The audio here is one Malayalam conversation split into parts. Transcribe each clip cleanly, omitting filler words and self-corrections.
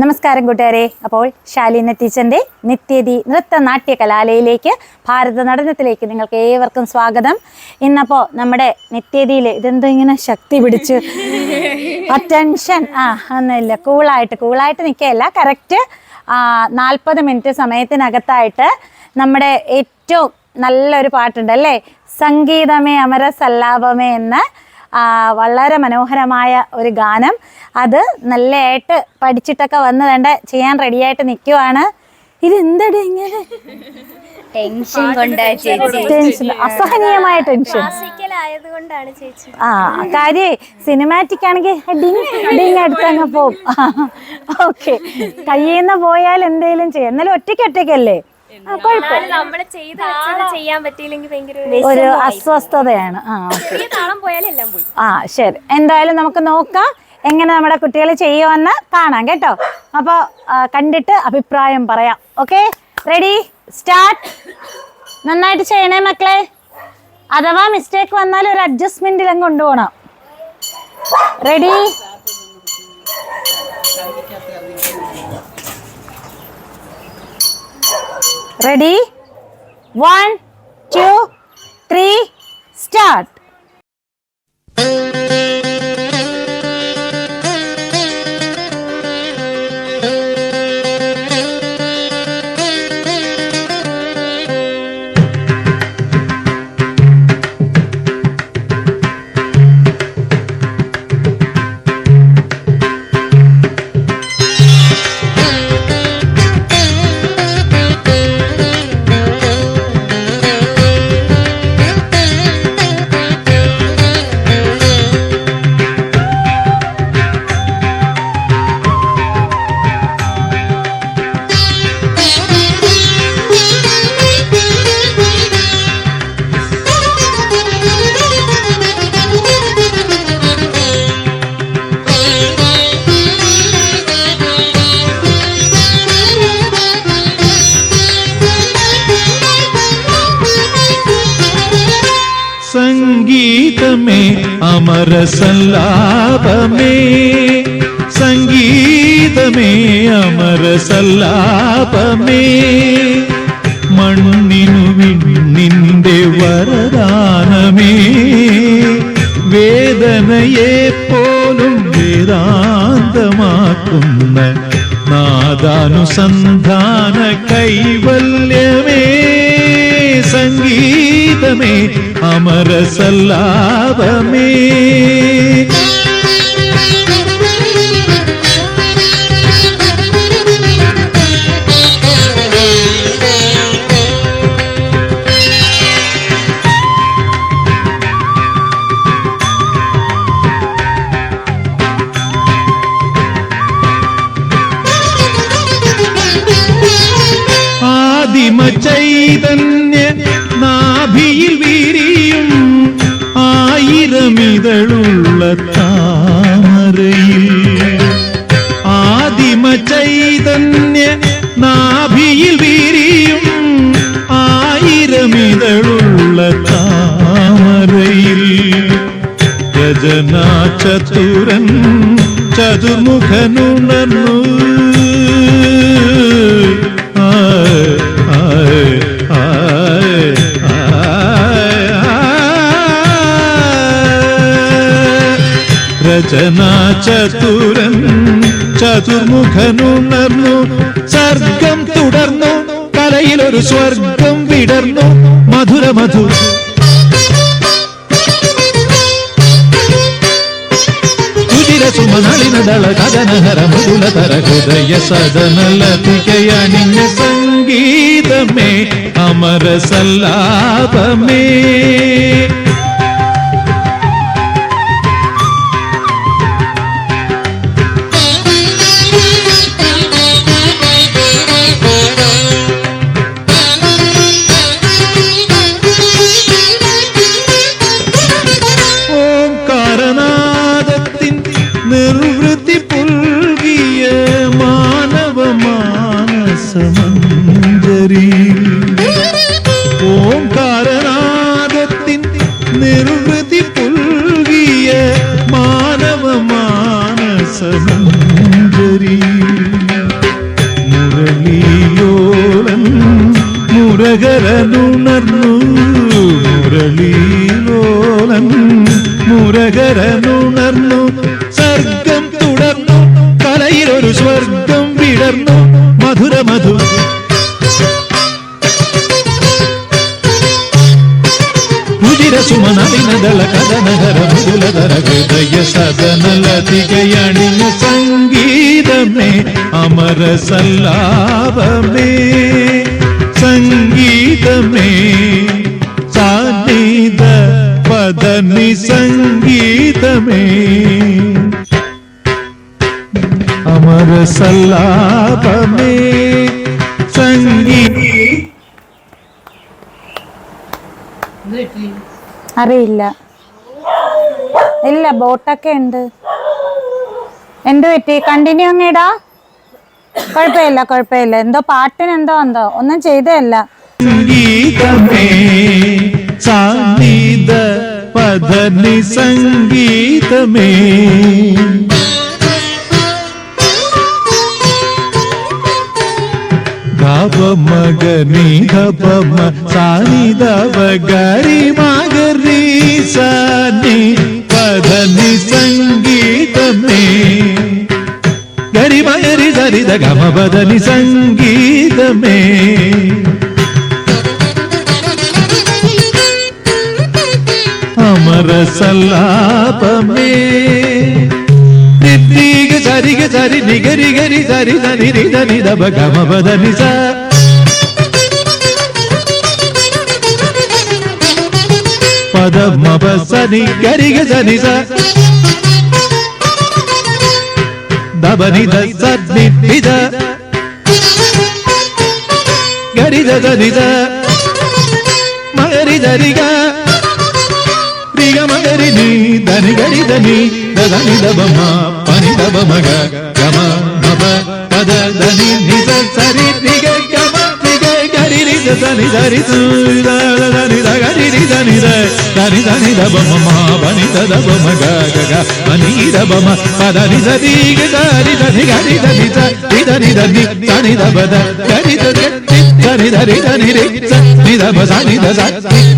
നമസ്കാരം കൂട്ടുകാരെ. അപ്പോൾ ശാലീന ടീച്ചറിൻ്റെ നിത്യതി നൃത്തനാട്യ കലാലയയിലേക്ക്, ഭാരത നടനത്തിലേക്ക് നിങ്ങൾക്ക് ഏവർക്കും സ്വാഗതം. ഇന്നപ്പോൾ നമ്മുടെ നിത്യതിയിൽ ഇതെന്തോ ഇങ്ങനെ ശക്തി പിടിച്ച് അറ്റൻഷൻ ഒന്നുമില്ല, കൂളായിട്ട് നിൽക്കുകയല്ല. കറക്റ്റ് 40 മിനിറ്റ് സമയത്തിനകത്തായിട്ട് നമ്മുടെ ഏറ്റവും നല്ലൊരു പാട്ടുണ്ട് അല്ലേ, സംഗീതമേ അമര സല്ലാപമേ എന്ന വളരെ മനോഹരമായ ഒരു ഗാനം. അത് നല്ലതായിട്ട് പഠിച്ചിട്ടൊക്കെ വന്ന് വേണ്ട ചെയ്യാൻ റെഡിയായിട്ട് നിൽക്കുവാണ്. ഇതെന്തടി ഇങ്ങനെ അസഹനീയമായ ടെൻഷൻ? കാര്യം സിനിമാറ്റിക് ആണെങ്കിൽ ഡിങ് എടുത്തങ്ങ് പോവും. ഓക്കെ, കയ്യിന്ന് പോയാൽ എന്തെങ്കിലും ചെയ്യാം. എന്നാലും ഒറ്റയ്ക്കല്ലേ, ഒരു അസ്വസ്ഥതയാണ്. ശരി, എന്തായാലും നമുക്ക് നോക്കാം എങ്ങനെ നമ്മുടെ കുട്ടികൾ ചെയ്യുമെന്ന് കാണാം കേട്ടോ. അപ്പോൾ കണ്ടിട്ട് അഭിപ്രായം പറയാം. Okay, ready, start. നന്നായിട്ട് ചെയ്യണേ മക്കളെ. അഥവാ മിസ്റ്റേക്ക് വന്നാൽ ഒരു അഡ്ജസ്റ്റ്മെന്റിലും കൊണ്ടുപോകണം. Ready, ready, 1 2 3 start. സംഗീതമേ അമര സല്ലാപമേ, സംഗീതമേ അമര സല്ലാപമേ, മണ്ണിനു വിണ്ണിന്റെ വരദാനമേ, വേദനയെ പോലും വേദാന്തമാക്കുന്ന നാദാനുസന്ധാന കൈവല്യമേ, സംഗീതമേ അമര സല്ലാപമേ. ആദിമ ചൈതന്യ നാഭിയിൽ വീരിയും ആയിരമിതളുള്ള താമരയിൽ, ആദിമ ചൈതന്യ നാഭിയിൽ വീരിയും ആയിരമിതളുള്ള താമരയിൽ, രചനാ ചതുരൻ ചതുർമുഖനുണർന്നു രചനാ ചതുരൻ ചതുർമുഖനുണർന്നു, സർഗം തുടർന്നു, കലയിലൊരു സ്വർഗം വിടർന്നു, മധുര മധു സുമനളിനദള കഥനഹര മൃദുലതര ഹൃദയ സദനലതികയണിഞ്ഞ സംഗീതമേ അമര സല്ലാപമേ. നിർവൃത്തി പുൽകിയ മാനവ മാനസമഞ്ജരി, ഓംകാരനാദത്തിൻ നിർവൃത്തി പുൽകിയ മാനവ മാനസമഞ്ജരി, മുരകരനുണർന്നു മുരളീലോലൻ മുരകരനുണർന്നു സർഗം തുടർന്നു കലയിലൊരു സ്വർഗം വിടർന്നു മധുര മധു സുമനളിനദള കഥനഹര മൃദുലധര ഹൃദയ സദനലതികയണിഞ്ഞ സംഗീതമേ അമര സല്ലാപമേ സംഗീതമേ സാനിധ പദനി സംഗീതമേ അമര സല്ലാപമേ സംഗീത അറിയില്ല ഇല്ല ബോട്ടൊക്കെ ഉണ്ട്. എന്ത് പറ്റി? കണ്ടിന്യൂ അങ്ങേടാ. കുഴപ്പമില്ല എന്തോ പാട്ടിന് എന്തോ ഒന്നും ചെയ്തല്ല. സംഗീതമേ സാനിധ പദനി സംഗീതമേ മഗനി ധപമ സാനി ധപ ഗരി മഗരി സാനി പദനി സംഗീതമേ ഗരി മഗരി സരി ധ ഗമ പദനി സംഗീതമേ അമര സല്ലാപമേ സരിഗ സരി നിഗരി ഗരി സരി ധനി രി ധനി ധപ ഗമ പദനി സ പദ മപ സനി ഗരി ഗ സനി സ ധപനി ധ സനി നി ധ ഗരി ധ ധനി ധ മഗരി ധരി ഗ രി ഗ മഗരി നി ധനി ഗരി ധനി ധനി ധപമ പനി ധപമഗ ഗമ മപ പദ ധനി നി ധ സരി രി ഗ ഗമ രി ഗ ഗരി രി ധ ധനി ധരി ധ ധനി ധ ഗരി രി ധനി ധ ധനി ധനി ധപമ മ പനി ധ ധപമഗ ഗ പനി ധപമ പദ നി ധ രി ഗ ധരി ധനി ഗരി ധനി ധ രി ധനി ധനി ധനി ധപദ ഗരി ധ ധനി ധരി ധനി രി ധ നി ധപ സനി ധ സ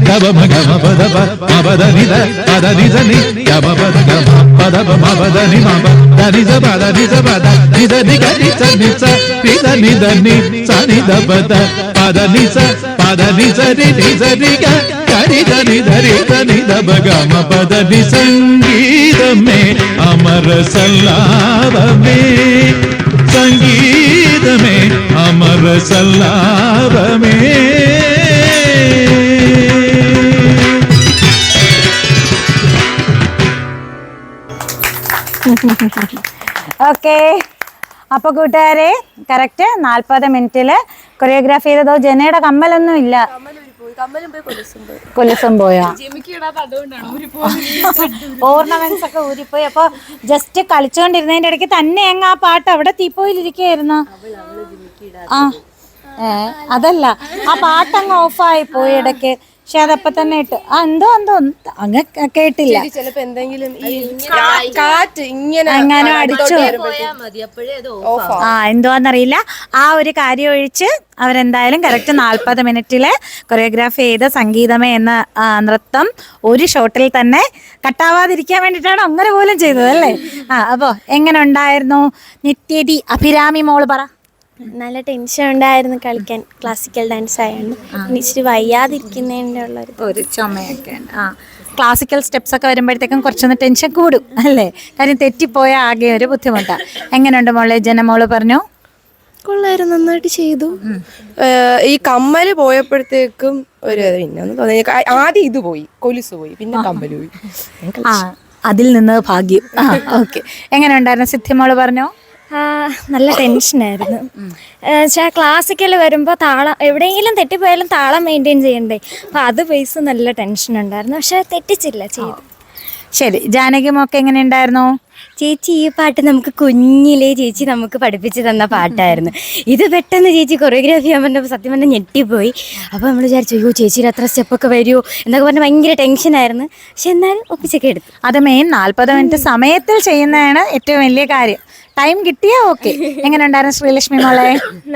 ധപമ ഗമ പദ പ മ പദ നി ധ പദ നി ധനി ഗമ പദ ഗമ പദ പ മ പദ നി മ പ ധനി ധ പദ നി ധ പദ നി ധ നി ഗരി ധ നി സ രി ധനി ധനി സനി ധപദ പദ നി സ പദ നി സ രി നി സ രി ഗ ഗരി ധനി ധരി ധനി ധപ ഗമ പദ നി സംഗീതമേ അമര സല്ലാപമേ സംഗീതമേ അമര സല്ലാപമേ ഓക്കെ. അപ്പൊ കൂട്ടുകാരെ കറക്റ്റ് 40 മിനിറ്റില് കൊറിയോഗ്രാഫി ചെയ്തതോ. ജനയുടെ കമ്മലൊന്നും ഇല്ല. കൊലുസും പോയാ ഓർണമെന്റ്സ് ഒക്കെ ഊരിപ്പോയി. അപ്പൊ ജസ്റ്റ് കളിച്ചോണ്ടിരുന്നതിന്റെ ഇടയ്ക്ക് തന്നെ അങ്ങ് ആ പാട്ട് അവിടെ തീപ്പോയിലിരിക്കുകയായിരുന്നു. ആ അതല്ല, ആ പാട്ടങ്ങ് ഓഫായി പോയി ഇടയ്ക്ക്. പക്ഷെ അതപ്പോ തന്നെ ഇട്ട് എന്തോ അങ്ങ് കേട്ടില്ല. ചിലപ്പോ എന്തെങ്കിലും കാറ്റ് ഇങ്ങനെ അടിച്ചു എന്തോന്നറിയില്ല. ആ ഒരു കാര്യം ഒഴിച്ച് അവരെന്തായാലും കറക്റ്റ് 40 മിനിറ്റില് കൊറിയോഗ്രാഫി ചെയ്ത സംഗീതമേ എന്ന നൃത്തം ഒരു ഷോട്ടിൽ തന്നെ കട്ടാവാതിരിക്കാൻ വേണ്ടിയിട്ടാണ് അങ്ങനെ പോലും ചെയ്തത് അല്ലേ? അപ്പോ എങ്ങനെ ഉണ്ടായിരുന്നു നിത്യതി? അഭിരാമി മോള് പറ. നല്ല ടെൻഷൻ ഉണ്ടായിരുന്നു കളിക്കാൻ. ക്ലാസിക്കൽ ഡാൻസ് ആയിരുന്നു. ഇച്ചിരി വയ്യാതിരിക്കുന്നതിൻ്റെ ഒരു ചുമയൊക്കെ ഉണ്ട്. ക്ലാസിക്കൽ സ്റ്റെപ്സ് ഒക്കെ വരുമ്പോഴത്തേക്കും കുറച്ചൊന്ന് ടെൻഷൻ കൂടും അല്ലേ? കാര്യം തെറ്റിപ്പോയ ആകെ ഒരു ബുദ്ധിമുട്ടാണ്. എങ്ങനെയുണ്ട് മോളെ? ജനമോള് പറഞ്ഞു കൊള്ളായിരുന്നു, നന്നായിട്ട് ചെയ്തു. ഈ കമ്മല് പോയപ്പോഴത്തേക്കും ഒരു പിന്നെ തോന്നി. ആദ്യം ഇത് പോയി, കൊലുസ് പോയി, പിന്നെ കമ്മല് പോയി. അതിൽ നിന്ന് ഭാഗ്യം. ഓക്കെ. എങ്ങനെ ഉണ്ടായിരുന്നു? സിദ്ധിമോള് പറഞ്ഞോ. നല്ല ടെൻഷനായിരുന്നു. വെച്ചാൽ ക്ലാസിക്കൽ വരുമ്പോൾ താളം എവിടെയെങ്കിലും തെറ്റിപ്പോയാലും താളം മെയിൻറ്റെയിൻ ചെയ്യണ്ടേ. അപ്പോൾ അത് ബേസ് നല്ല ടെൻഷൻ ഉണ്ടായിരുന്നു. പക്ഷെ തെറ്റിച്ചില്ല, ചെയ്തു. ശരി. ജാനകി മോക്ക് എങ്ങനെ ഉണ്ടായിരുന്നു? ചേച്ചി ഈ പാട്ട് നമുക്ക് കുഞ്ഞിലേ ചേച്ചി നമുക്ക് പഠിപ്പിച്ച് തന്ന പാട്ടായിരുന്നു. ഇത് പെട്ടെന്ന് ചേച്ചി കൊറിയോഗ്രാഫി ചെയ്യാൻ പറഞ്ഞപ്പോൾ സത്യം പറഞ്ഞാൽ ഞെട്ടിപ്പോയി. അപ്പോൾ നമ്മൾ വിചാരിച്ചു അയ്യോ ചേച്ചിയുടെ അത്ര സ്റ്റെപ്പൊക്കെ വരുമോ എന്നൊക്കെ പറഞ്ഞാൽ ഭയങ്കര ടെൻഷനായിരുന്നു. പക്ഷെ എന്നാലും ഒപ്പിച്ചൊക്കെ എടുത്തു. അത് മെയിൻ 40 മിനിറ്റ് സമയത്തിൽ ചെയ്യുന്നതാണ് ഏറ്റവും വലിയ കാര്യം. ടൈം കിട്ടിയാ ഓക്കെ. എങ്ങനെ ഉണ്ടായിരുന്നു ശ്രീലക്ഷ്മി മോളെ?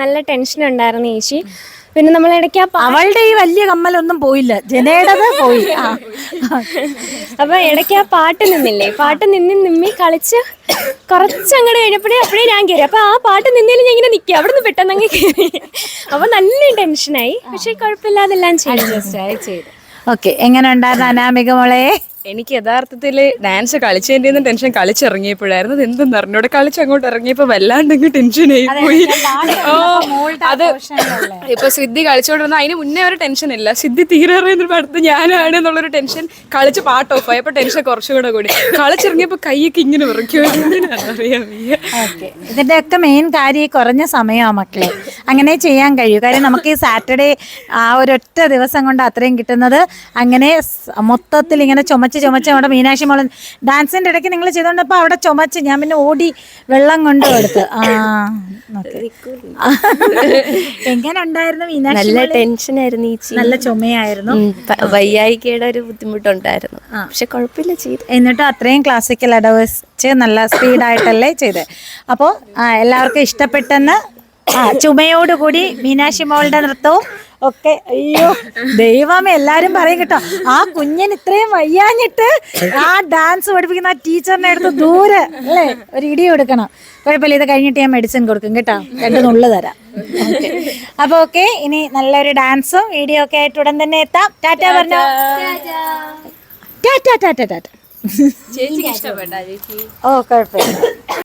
നല്ല ടെൻഷൻ ഉണ്ടായിരുന്നു ചേച്ചി. പിന്നെ നമ്മൾ ഇടയ്ക്ക് അവളുടെ ഈ വലിയ കമ്മലൊന്നും പോയില്ല, ജനയുടേത് പോയി. ആ. അപ്പൊ ഇടയ്ക്ക് ആ പാട്ട് നിന്നില്ലേ, പാട്ട് നിമ്മി കളിച്ച് കുറച്ചങ്ങോട്ട് കഴിഞ്ഞപ്പോഴേ ഞാൻ കയറി. അപ്പൊ ആ പാട്ട് നിന്നേലും ഞാൻ ഇങ്ങനെ നിൽക്കുക, അവിടെ നിന്ന് പെട്ടെന്ന് അങ്ങ് കയറി. അപ്പൊ നല്ല ടെൻഷനായി, പക്ഷെ കുഴപ്പമില്ലാതെല്ലാം ചെയ്തു. ഓക്കെ, എങ്ങനെ ഉണ്ടായിരുന്നു അനാമിക മോളെ? എനിക്ക് യഥാർത്ഥത്തിൽ ഡാൻസ് കളിച്ചതിന്റെ ടെൻഷൻ കളിച്ചിറങ്ങിയപ്പോഴായിരുന്നു. എന്തെന്ന് അറിഞ്ഞൂടെ, അങ്ങോട്ട് ഇറങ്ങിയപ്പോ വല്ലാണ്ടെങ്കിൽ ടെൻഷനായി പോയി. അത് ഇപ്പൊ സിദ്ധി കളിച്ചോണ്ടിരുന്ന അതിന് മുന്നേ ഒരു ടെൻഷൻ ഇല്ല, സിദ്ധി തീരാറിയപ്പോ അടുത്ത് ഞാനാണ് എന്നുള്ളൊരു ടെൻഷൻ. കളിച്ച് പാട്ട് ഓഫ് ആയപ്പോ ടെൻഷൻ കുറച്ചുകൂടെ കൂടി. കളിച്ചിറങ്ങിയപ്പോ കൈയൊക്കെ ഇങ്ങനെ വിറയ്ക്കുവാൻ. ഇതിന്റെ ഒക്കെ മെയിൻ കാര്യം ഈ കുറഞ്ഞ സമയമാണ് മക്കളെ, അങ്ങനെ ചെയ്യാൻ കഴിയൂ. കാര്യം നമുക്ക് ഈ സാറ്റർഡേ ആ ഒരൊറ്റ ദിവസം കൊണ്ട് അത്രയും കിട്ടുന്നത്. അങ്ങനെ മൊത്തത്തിൽ ഇങ്ങനെ ചുമച്ച് അവിടെ മീനാക്ഷി മോള് ഡാൻസിന്റെ ഇടയ്ക്ക് നിങ്ങൾ ചെയ്തോണ്ടപ്പോ അവിടെ ചുമച്ച് ഞാൻ പിന്നെ ഓടി വെള്ളം കൊണ്ട് കൊടുത്ത്. എങ്ങനെ ഉണ്ടായിരുന്നു മീനാക്ഷി? നല്ല ടെൻഷനായിരുന്നു ചേച്ചി, നല്ല ചുമയായിരുന്നു, വയ്യായികയുടെ ഒരു ബുദ്ധിമുട്ടുണ്ടായിരുന്നു. പക്ഷെ കുഴപ്പമില്ല, ചെയ്തു. എന്നിട്ടും അത്രയും ക്ലാസിക്കൽ അഡവേഴ്സ് നല്ല സ്പീഡായിട്ടല്ലേ ചെയ്തത്. അപ്പോൾ എല്ലാവർക്കും ഇഷ്ടപ്പെട്ടെന്ന്. ചുമയോടുകൂടി മീനാക്ഷി മോളുടെ നൃത്തവും ഒക്കെ. അയ്യോ ദൈവമേ, എല്ലാരും പറയും കേട്ടോ, ആ കുഞ്ഞിന് ഇത്രയും വയ്യാഞ്ഞിട്ട് ആ ഡാൻസ് പഠിപ്പിക്കുന്ന ആ ടീച്ചറിനെ എടുത്ത് ദൂരെ അല്ലേ ഒരു ഇടി കൊടുക്കണം. കുഴപ്പമില്ല, ഇത് കഴിഞ്ഞിട്ട് ഞാൻ മെഡിസിൻ കൊടുക്കും കേട്ടോ, 2 നുള്ളു തരാം. അപ്പൊ ഓക്കെ, ഇനി നല്ലൊരു ഡാൻസും വീഡിയോ ഒക്കെ ആയിട്ട് ഉടൻ തന്നെ എത്താം. ടാറ്റ പറഞ്ഞോ. ടാറ്റ ടാറ്റ ടാറ്റ. ചേച്ചിക്ക് ഇഷ്ടപ്പെട്ടാ ചേച്ചി? ഓ കുഴപ്പമില്ല.